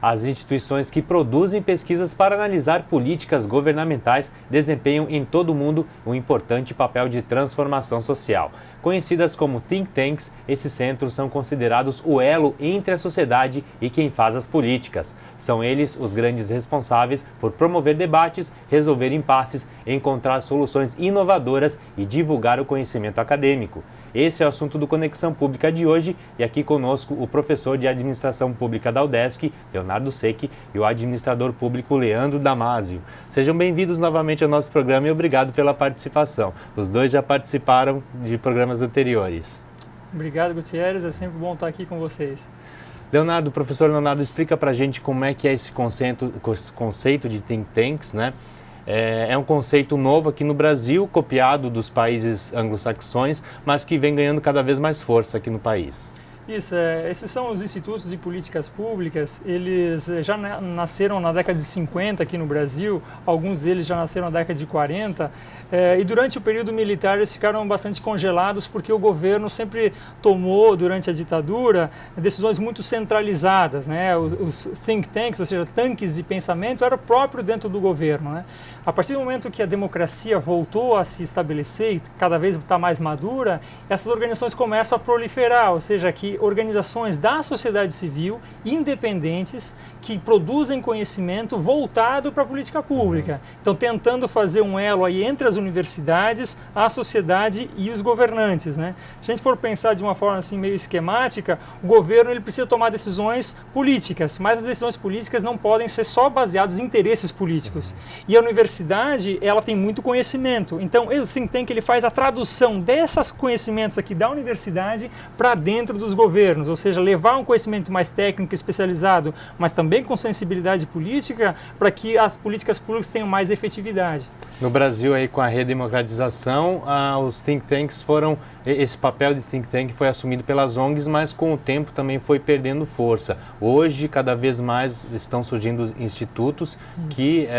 As instituições que produzem pesquisas para analisar políticas governamentais desempenham em todo o mundo um importante papel de transformação social. Conhecidas como think tanks, esses centros são considerados o elo entre a sociedade e quem faz as políticas. São eles os grandes responsáveis por promover debates, resolver impasses, encontrar soluções inovadoras e divulgar o conhecimento acadêmico. Esse é o assunto do Conexão Pública de hoje e aqui conosco o professor de Administração Pública da UDESC, Leonardo Secchi, e o administrador público Leandro Damasio. Sejam bem-vindos novamente ao nosso programa e obrigado pela participação. Os dois já participaram de programas anteriores. Obrigado, Gutierrez. É sempre bom estar aqui com vocês. Leonardo, professor Leonardo, explica pra gente como é que é esse conceito de think tanks, né? É um conceito novo aqui no Brasil, copiado dos países anglo-saxões, mas que vem ganhando cada vez mais força aqui no país. Isso, esses são os institutos de políticas públicas. Eles já nasceram na década de 50 aqui no Brasil, alguns deles já nasceram na década de 40, e durante o período militar eles ficaram bastante congelados porque o governo sempre tomou, durante a ditadura, decisões muito centralizadas, né? Os think tanks, ou seja, tanques de pensamento, era próprio dentro do governo, né? A partir do momento que a democracia voltou a se estabelecer e cada vez está mais madura, essas organizações começam a proliferar, ou seja, que organizações da sociedade civil independentes que produzem conhecimento voltado para a política pública. Então, tentando fazer um elo aí entre as universidades, a sociedade e os governantes, né? Se a gente for pensar de uma forma assim meio esquemática, o governo ele precisa tomar decisões políticas, mas as decisões políticas não podem ser só baseadas em interesses políticos. E a universidade, ela tem muito conhecimento. Então, o think tank ele faz a tradução desses conhecimentos aqui da universidade para dentro dos governos, ou seja, levar um conhecimento mais técnico, especializado, mas também com sensibilidade política, para que as políticas públicas tenham mais efetividade. No Brasil, aí, com a redemocratização, os think tanks esse papel de think tank foi assumido pelas ONGs, mas com o tempo também foi perdendo força. Hoje, cada vez mais estão surgindo institutos que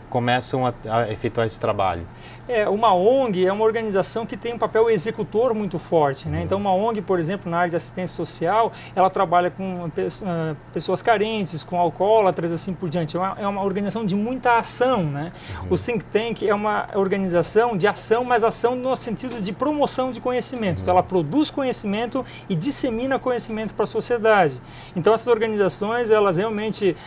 começam a efetuar esse trabalho. Uma ONG é uma organização que tem um papel executor muito forte, né? Então, uma ONG, por exemplo, na área de assistência social, ela trabalha com pessoas carentes, com alcoólatras, assim por diante. É uma organização de muita ação, né? O think tank é uma organização de ação, mas ação no sentido de promoção de conhecimento. Então, ela produz conhecimento e dissemina conhecimento para a sociedade. Então, essas organizações, elas realmente,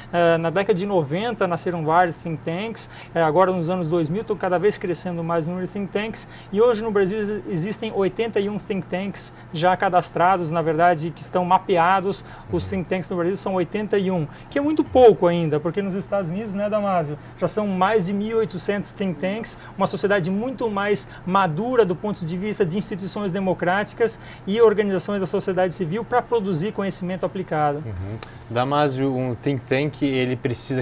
na década de 90, nasceram vários think tanks. Agora, nos anos 2000, estão cada vez crescendo mais o número de think tanks. E hoje, no Brasil, existem 81 think tanks já cadastrados, na verdade, que estão mapeados. Os think tanks no Brasil são 81, que é muito pouco ainda, porque nos Estados Unidos, né, Damasio, já são mais de 1.800 think tanks, uma sociedade muito mais madura do ponto de vista de instituições democráticas e organizações da sociedade civil para produzir conhecimento aplicado. Damasio, um think tank, o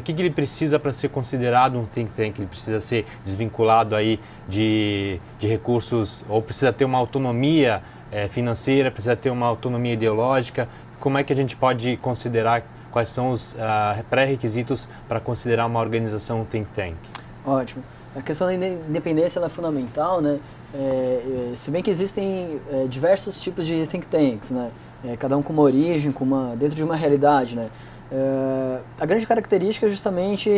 que ele precisa para ser considerado um think tank? Ele precisa ser desvinculado aí de recursos, ou precisa ter uma autonomia financeira, precisa ter uma autonomia ideológica? Como é que a gente pode considerar, quais são os pré-requisitos para considerar uma organização um think tank? Ótimo. A questão da independência ela é fundamental, né? Se bem que existem diversos tipos de think tanks, né? Cada um com uma origem, dentro de uma realidade, né? A grande característica é justamente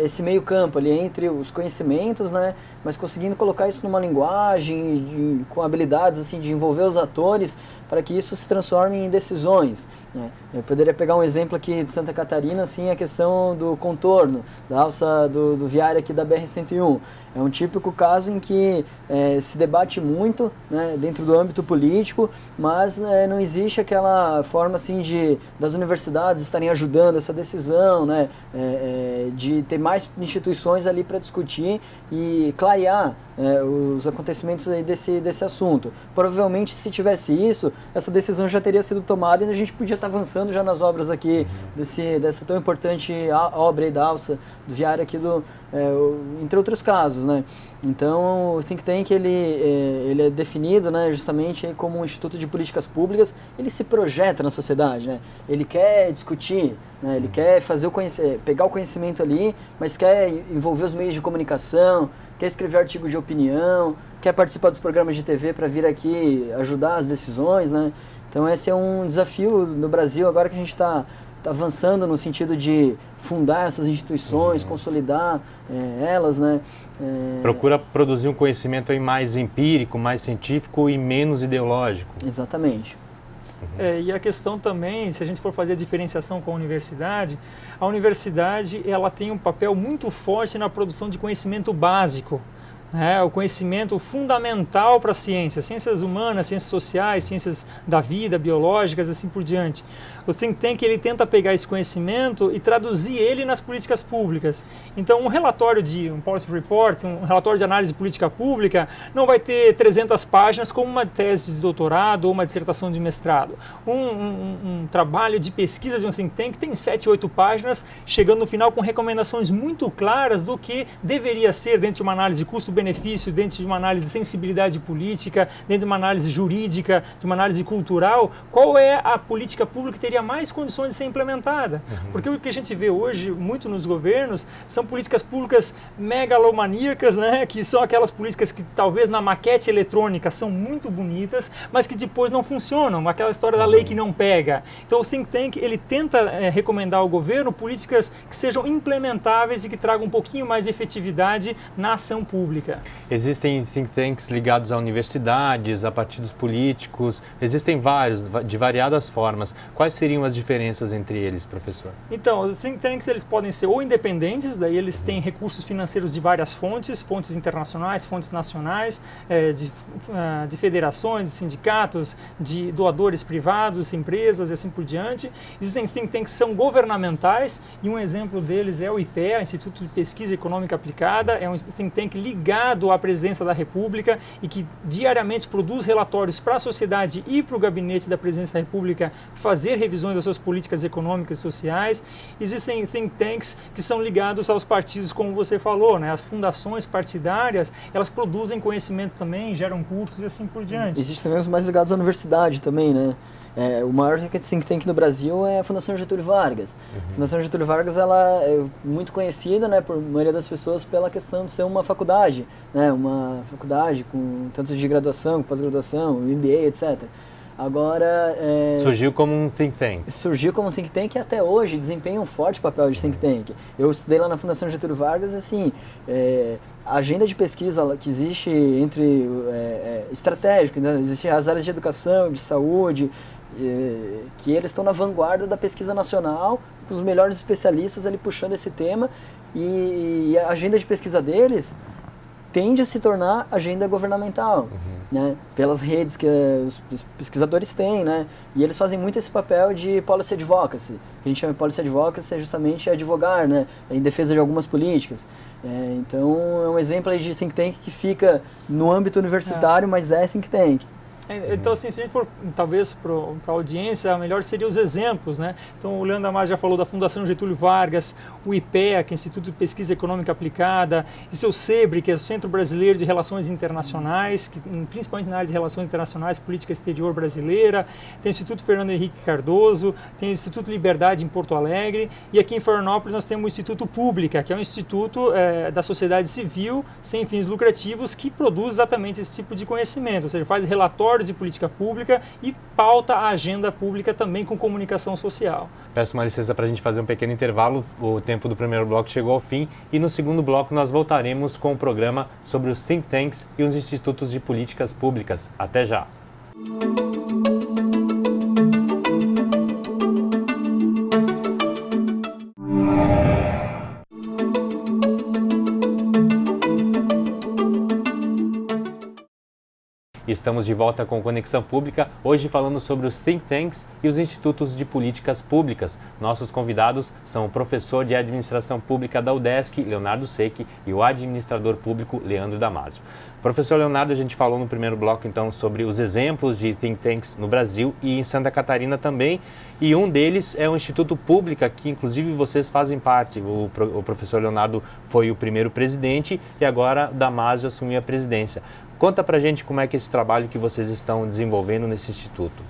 esse meio campo ali entre os conhecimentos, né, mas conseguindo colocar isso numa linguagem, com habilidades assim, de envolver os atores para que isso se transforme em decisões, né. Eu poderia pegar um exemplo aqui de Santa Catarina, assim, a questão do contorno da alça do viário aqui da BR-101. É um típico caso em que se debate muito, né, dentro do âmbito político, mas não existe aquela forma assim, das universidades estarem ajudando essa decisão, né, de ter mais instituições ali para discutir e clarear os acontecimentos aí desse assunto. Provavelmente, se tivesse isso, essa decisão já teria sido tomada e a gente podia estar avançando já nas obras aqui, dessa tão importante obra aí da alça do viário aqui entre outros casos, né? Então, o think tank ele é definido, né, justamente como um instituto de políticas públicas. Ele se projeta na sociedade, né? Ele quer discutir, né? Ele quer pegar o conhecimento ali, mas quer envolver os meios de comunicação, quer escrever artigos de opinião, quer participar dos programas de TV para vir aqui ajudar as decisões, né? Então esse é um desafio no Brasil agora que a gente está está avançando no sentido de fundar essas instituições, consolidar elas, né? Procura produzir um conhecimento aí mais empírico, mais científico e menos ideológico. Exatamente. E a questão também, se a gente for fazer a diferenciação com a universidade ela tem um papel muito forte na produção de conhecimento básico. O conhecimento fundamental para a ciência, ciências humanas, ciências sociais, ciências da vida, biológicas, assim por diante. O think tank ele tenta pegar esse conhecimento e traduzir ele nas políticas públicas. Então, um relatório um policy report, um relatório de análise de política pública, não vai ter 300 páginas como uma tese de doutorado ou uma dissertação de mestrado. Um trabalho de pesquisa de um think tank tem 7, 8 páginas, chegando no final com recomendações muito claras do que deveria ser dentro de uma análise de custo-benefício, dentro de uma análise de sensibilidade política, dentro de uma análise jurídica, de uma análise cultural, qual é a política pública que teria mais condições de ser implementada. Porque o que a gente vê hoje muito nos governos são políticas públicas megalomaníacas, né? Que são aquelas políticas que talvez na maquete eletrônica são muito bonitas, mas que depois não funcionam, aquela história da lei que não pega. Então o think tank ele tenta recomendar ao governo políticas que sejam implementáveis e que tragam um pouquinho mais de efetividade na ação pública. Existem think tanks ligados a universidades, a partidos políticos, existem vários, de variadas formas. Quais seriam as diferenças entre eles, professor? Então, os think tanks eles podem ser ou independentes, daí eles têm recursos financeiros de várias fontes, fontes internacionais, fontes nacionais, de federações, de sindicatos, de doadores privados, empresas e assim por diante. Existem think tanks que são governamentais e um exemplo deles é o IPEA, Instituto de Pesquisa Econômica Aplicada, é um think tank ligado à presidência da República e que diariamente produz relatórios para a sociedade e para o gabinete da presidência da República fazer revisões das suas políticas econômicas e sociais. Existem think tanks que são ligados aos partidos, como você falou, né? As fundações partidárias, elas produzem conhecimento também, geram cursos e assim por diante. Existem também os mais ligados à universidade também, né? O maior think tank no Brasil é a Fundação Getúlio Vargas. A Fundação Getúlio Vargas ela é muito conhecida, né, por maioria das pessoas pela questão de ser uma faculdade, né, uma faculdade com tanto de graduação, pós-graduação, MBA, etc. Agora... surgiu como um think tank. Surgiu como um think tank e até hoje desempenha um forte papel de think tank. Eu estudei lá na Fundação Getúlio Vargas, assim, a agenda de pesquisa que existe entre estratégico, né? Existem as áreas de educação, de saúde, que eles estão na vanguarda da pesquisa nacional, com os melhores especialistas ali puxando esse tema, e a agenda de pesquisa deles tende a se tornar agenda governamental, né? Pelas redes que os pesquisadores têm, né? E eles fazem muito esse papel de policy advocacy. O que a gente chama de policy advocacy é justamente advogar, né? Em defesa de algumas políticas. Então, é um exemplo aí de think tank que fica no âmbito universitário, mas é think tank. Então, assim, se a gente for, talvez, para a audiência, melhor seria os exemplos, né? Então, o Leandro Damasio já falou da Fundação Getúlio Vargas, o IPEA, que é o Instituto de Pesquisa Econômica Aplicada, e o SEBRE, que é o Centro Brasileiro de Relações Internacionais, que, principalmente na área de Relações Internacionais, Política Exterior Brasileira, tem o Instituto Fernando Henrique Cardoso, tem o Instituto Liberdade em Porto Alegre, e aqui em Florianópolis nós temos o Instituto Pública, que é um instituto da sociedade civil, sem fins lucrativos, que produz exatamente esse tipo de conhecimento, ou seja, faz relatórios de política pública e pauta a agenda pública também com comunicação social. Peço uma licença para a gente fazer um pequeno intervalo, o tempo do primeiro bloco chegou ao fim e no segundo bloco nós voltaremos com o programa sobre os think tanks e os institutos de políticas públicas. Até já! Estamos de volta com Conexão Pública, hoje falando sobre os think tanks e os institutos de políticas públicas. Nossos convidados são o professor de Administração Pública da UDESC, Leonardo Secchi, e o administrador público, Leandro Damasio. Professor Leonardo, a gente falou no primeiro bloco, então, sobre os exemplos de think tanks no Brasil e em Santa Catarina também, e um deles é o Instituto Pública, que inclusive vocês fazem parte. O professor Leonardo foi o primeiro presidente e agora Damasio assumiu a presidência. Conta pra gente como é que é esse trabalho que vocês estão desenvolvendo nesse instituto.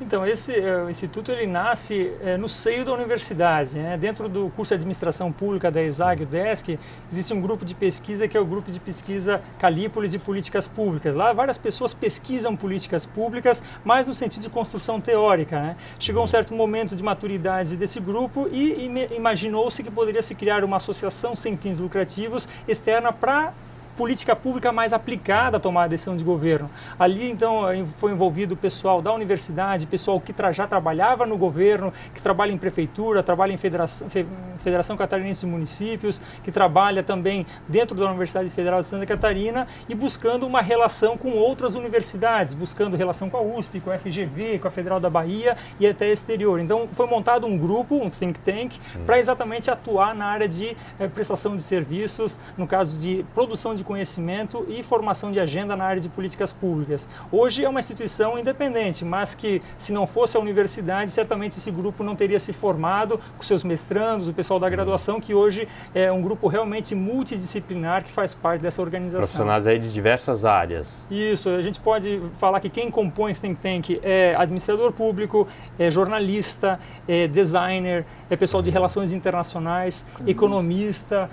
Então, o Instituto ele nasce no seio da universidade. Né? Dentro do curso de Administração Pública da ESAG, o DESC, existe um grupo de pesquisa que é o grupo de pesquisa Calípolis e Políticas Públicas. Lá várias pessoas pesquisam políticas públicas, mas no sentido de construção teórica. Né? Chegou um certo momento de maturidade desse grupo e imaginou-se que poderia se criar uma associação sem fins lucrativos externa para política pública mais aplicada a tomar a decisão de governo. Ali, então, foi envolvido o pessoal da universidade, pessoal que já trabalhava no governo, que trabalha em prefeitura, trabalha em Federação Catarinense de Municípios, que trabalha também dentro da Universidade Federal de Santa Catarina e buscando uma relação com outras universidades, buscando relação com a USP, com a FGV, com a Federal da Bahia e até exterior. Então, foi montado um grupo, um think tank, para exatamente atuar na área de prestação de serviços, no caso de produção de conhecimento e formação de agenda na área de políticas públicas. Hoje é uma instituição independente, mas que se não fosse a universidade, certamente esse grupo não teria se formado com seus mestrandos, o pessoal da graduação, que hoje é um grupo realmente multidisciplinar que faz parte dessa organização. Profissionais aí de diversas áreas. Isso, a gente pode falar que quem compõe esse think tank é administrador público, é jornalista, é designer, é pessoal de relações internacionais, economista,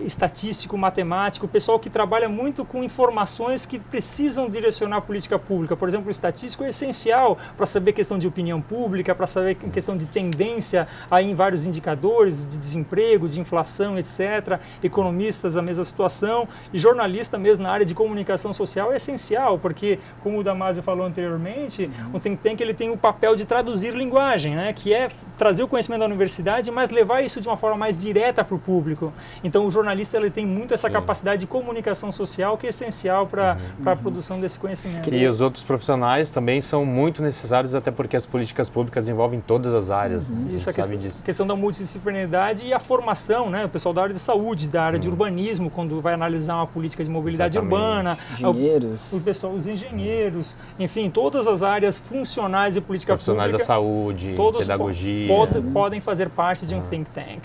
estatístico, matemático, pessoal que trabalha muito com informações que precisam direcionar a política pública. Por exemplo, o estatístico é essencial para saber questão de opinião pública, para saber questão de tendência aí em vários indicadores de desemprego, de inflação, etc. Economistas, a mesma situação. E jornalista mesmo na área de comunicação social é essencial, porque, como o Damasio falou anteriormente, o think tank ele tem o papel de traduzir linguagem, né? Que é trazer o conhecimento da universidade, mas levar isso de uma forma mais direta para o público. Então, o jornalista ele tem muito essa capacidade de comunicação social que é essencial para a produção desse conhecimento. E os outros profissionais também são muito necessários, até porque as políticas públicas envolvem todas as áreas. Né? Isso, a questão da multidisciplinaridade e a formação, né? O pessoal da área de saúde, da área de urbanismo, quando vai analisar uma política de mobilidade urbana. Engenheiros. O pessoal, os engenheiros, enfim, todas as áreas funcionais de política profissionais pública. Profissionais da saúde, todos pedagogia. Podem fazer parte de um think tank.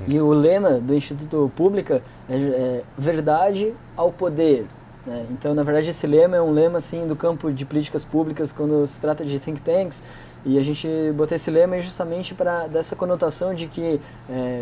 E o lema do Instituto Pública é verdade ao poder. Né? Então, na verdade, esse lema é um lema assim, do campo de políticas públicas quando se trata de think tanks. E a gente botou esse lema justamente para dessa conotação de que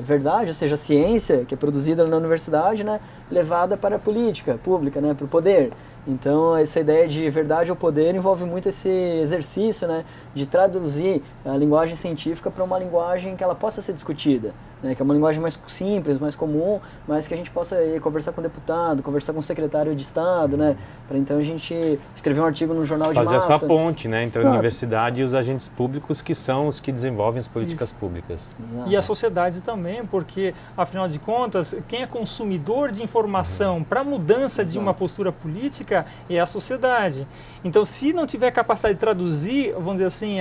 verdade, ou seja, a ciência que é produzida na universidade, né, levada para a política pública, né, para o poder. Então, essa ideia de verdade ao poder envolve muito esse exercício, né, de traduzir a linguagem científica para uma linguagem que ela possa ser discutida, né, que é uma linguagem mais simples, mais comum, mas que a gente possa conversar com o deputado, conversar com o secretário de Estado, né, para então a gente escrever um artigo no jornal de massa. Fazer essa ponte, né, entre a universidade e os agentes públicos que são os que desenvolvem as políticas públicas. Exato. E a sociedade também, porque, afinal de contas, quem é consumidor de informação para a mudança de uma postura política é a sociedade. Então, se não tiver capacidade de traduzir, vamos dizer assim,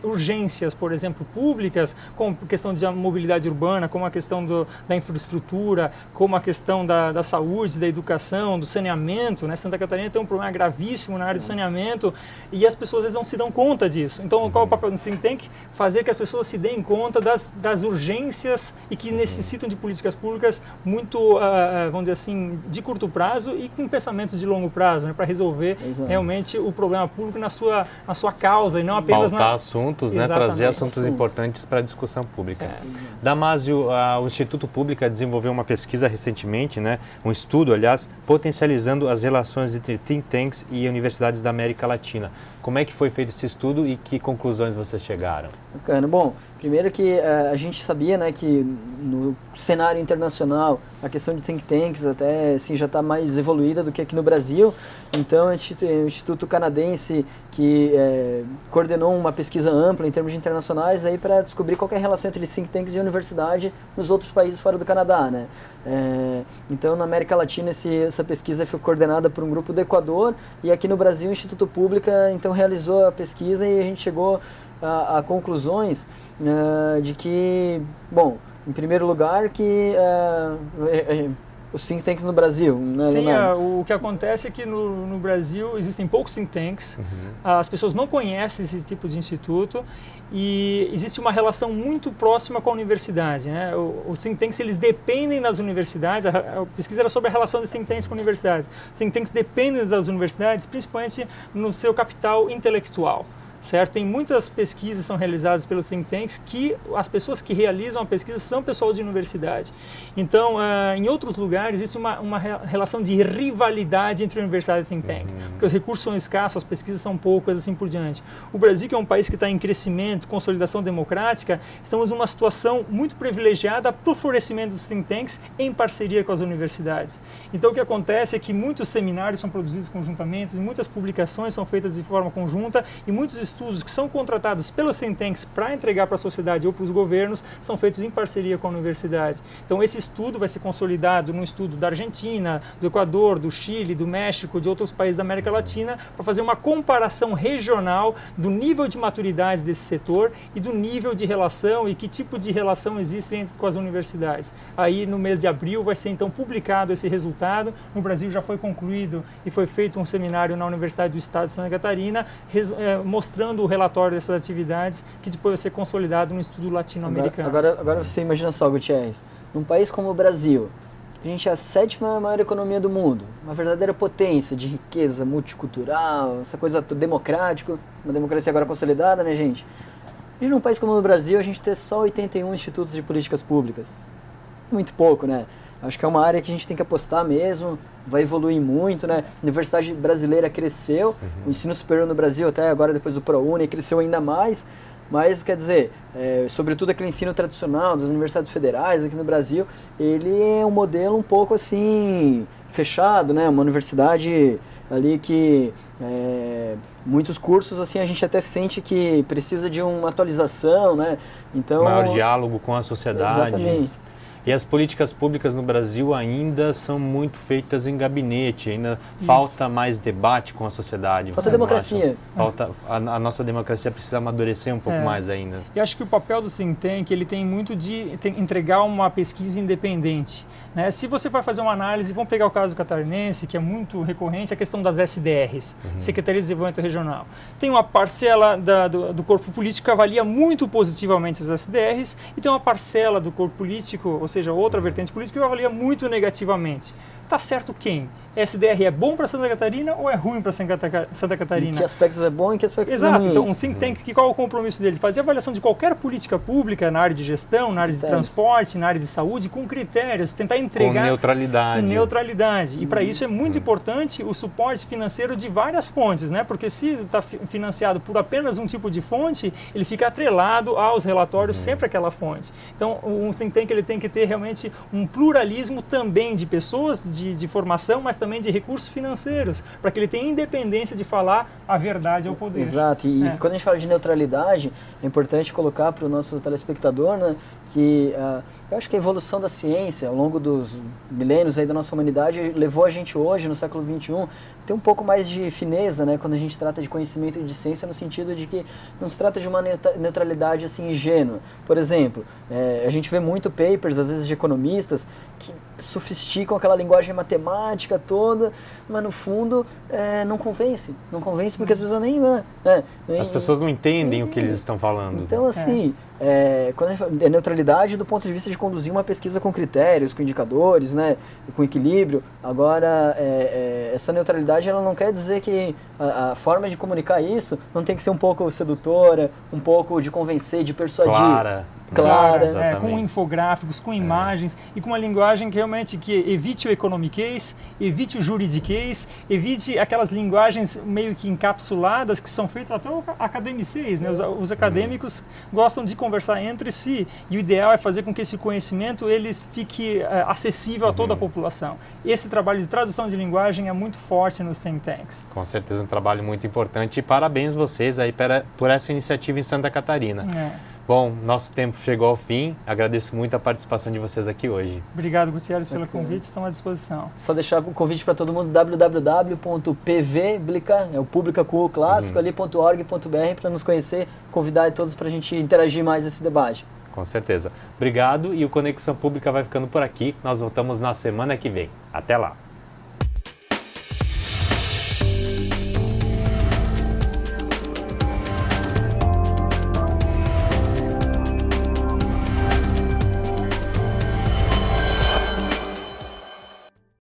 urgências, por exemplo, públicas, como a questão de mobilidade urbana, como a questão da infraestrutura, como a questão da saúde, da educação, do saneamento, né? Santa Catarina tem um problema gravíssimo na área do saneamento e as pessoas às vezes não se dão conta disso. Então, qual é o papel do think tank? Fazer que as pessoas se deem conta das urgências e que necessitam de políticas públicas muito, vamos dizer assim, de curto prazo e com pensamento de longo prazo, né, para resolver realmente o problema público na sua causa e não apenas pautar assuntos, né, trazer assuntos importantes para a discussão pública. Damasio, o Instituto Pública desenvolveu uma pesquisa recentemente, né, um estudo, aliás, potencializando as relações entre think tanks e universidades da América Latina. Como é que foi feito esse estudo e que conclusões vocês chegaram? Bacana. Bom, primeiro que a gente sabia, né, que no cenário internacional a questão de think tanks até assim, já está mais evoluída do que aqui no Brasil. Então, o Instituto Canadense que coordenou uma pesquisa ampla em termos de internacionais aí para descobrir qual é a relação entre think tanks e universidade nos outros países fora do Canadá, né? Então, na América Latina, essa pesquisa foi coordenada por um grupo do Equador e aqui no Brasil o Instituto Pública então realizou a pesquisa e a gente chegou a conclusões de que, bom, em primeiro lugar, que os think tanks no Brasil, né? Sim, o que acontece é que no Brasil existem poucos think tanks, as pessoas não conhecem esse tipo de instituto e existe uma relação muito próxima com a universidade, né? Os think tanks eles dependem das universidades, a pesquisa era sobre a relação de think tanks com universidades. Think tanks dependem das universidades, principalmente no seu capital intelectual. certo? Tem muitas pesquisas que são realizadas pelo think tanks que as pessoas que realizam a pesquisa são pessoal de universidade. Então, em outros lugares existe uma relação de rivalidade entre universidade e think tank, porque os recursos são escassos, as pesquisas são poucas, assim por diante. O Brasil, que é um país que está em crescimento, consolidação democrática, estamos numa situação muito privilegiada para o florescimento dos think tanks em parceria com as universidades. Então, o que acontece é que muitos seminários são produzidos conjuntamente, muitas publicações são feitas de forma conjunta e muitos estudos que são contratados pelos think tanks para entregar para a sociedade ou para os governos são feitos em parceria com a universidade. Então, esse estudo vai ser consolidado num estudo da Argentina, do Equador, do Chile, do México, de outros países da América Latina, para fazer uma comparação regional do nível de maturidade desse setor e do nível de relação e que tipo de relação existe com as universidades. Aí, no mês de abril, vai ser então publicado esse resultado. No Brasil já foi concluído e foi feito um seminário na Universidade do Estado de Santa Catarina, mostrando o relatório dessas atividades, que depois vai ser consolidado no estudo latino-americano. Agora você imagina só, Gutierrez, num país como o Brasil, a gente é a 7ª maior economia do mundo, uma verdadeira potência de riqueza multicultural, essa coisa democrática, uma democracia agora consolidada, né, gente? E num país como o Brasil, a gente ter só 81 institutos de políticas públicas. Muito pouco, né? Acho que é uma área que a gente tem que apostar mesmo, vai evoluir muito, né? A Universidade Brasileira cresceu, o ensino superior no Brasil, até agora depois do ProUni, cresceu ainda mais, mas, quer dizer, sobretudo aquele ensino tradicional das universidades federais aqui no Brasil, ele é um modelo um pouco assim, fechado, né? Uma universidade ali que muitos cursos assim a gente até sente que precisa de uma atualização, né? Então, maior diálogo com a sociedade. Exatamente. E as políticas públicas no Brasil ainda são muito feitas em gabinete, ainda falta mais debate com a sociedade. Falta democracia. A nossa democracia precisa amadurecer um pouco mais ainda. E acho que o papel do think tank ele tem muito de entregar uma pesquisa independente, né? Se você vai fazer uma análise, vamos pegar o caso catarinense, que é muito recorrente, a questão das SDRs, Secretaria de Desenvolvimento Regional. Tem uma parcela do corpo político que avalia muito positivamente as SDRs e tem uma parcela do corpo político, ou seja, outra vertente política, que avalia muito negativamente. Tá certo quem? SDR é bom para Santa Catarina ou é ruim para Santa Catarina? Em que aspectos é bom e em que aspectos Exato. é ruim? Então, um think tank, qual é o compromisso dele? Fazer avaliação de qualquer política pública na área de gestão, na área de transporte, na área de saúde, com critérios, tentar entregar... Com neutralidade. Com neutralidade. E para isso é muito importante o suporte financeiro de várias fontes, né? Porque se está financiado por apenas um tipo de fonte, ele fica atrelado aos relatórios sempre aquela fonte. Então, um think tank ele tem que ter realmente um pluralismo também de pessoas, de formação, mas também de recursos financeiros, para que ele tenha independência de falar a verdade ao poder. Exato, e quando a gente fala de neutralidade, é importante colocar para o nosso telespectador, né, que eu acho que a evolução da ciência ao longo dos milênios aí da nossa humanidade levou a gente hoje, no século XXI, ter um pouco mais de fineza, né, quando a gente trata de conhecimento e de ciência, no sentido de que não se trata de uma neutralidade assim ingênua. Por exemplo, a gente vê muito papers, às vezes de economistas, que sofisticam aquela linguagem matemática toda, mas no fundo não convence porque as pessoas nem... As pessoas não entendem o que eles estão falando. Então, assim, quando a gente fala, neutralidade do ponto de vista de conduzir uma pesquisa com critérios, com indicadores, né, com equilíbrio. Agora, essa neutralidade ela não quer dizer que a forma de comunicar isso não tem que ser um pouco sedutora, um pouco de convencer, de persuadir. Clara, com infográficos, com imagens e com uma linguagem que realmente evite o economiquez, evite o juridiquez, evite aquelas linguagens meio que encapsuladas que são feitas até o academicês, né? Os acadêmicos gostam de conversar entre si e o ideal é fazer com que esse conhecimento ele fique acessível a toda a população. Esse trabalho de tradução de linguagem é muito forte nos think tanks. Com certeza um trabalho muito importante e parabéns vocês aí por essa iniciativa em Santa Catarina. Bom, nosso tempo chegou ao fim. Agradeço muito a participação de vocês aqui hoje. Obrigado, Gutierrez, pelo convite. Estamos à disposição. Só deixar o convite para todo mundo, www.pvblica, o Pública com o clássico, ali.org.br, para nos conhecer, convidar todos para a gente interagir mais nesse debate. Com certeza. Obrigado e o Conexão Pública vai ficando por aqui. Nós voltamos na semana que vem. Até lá.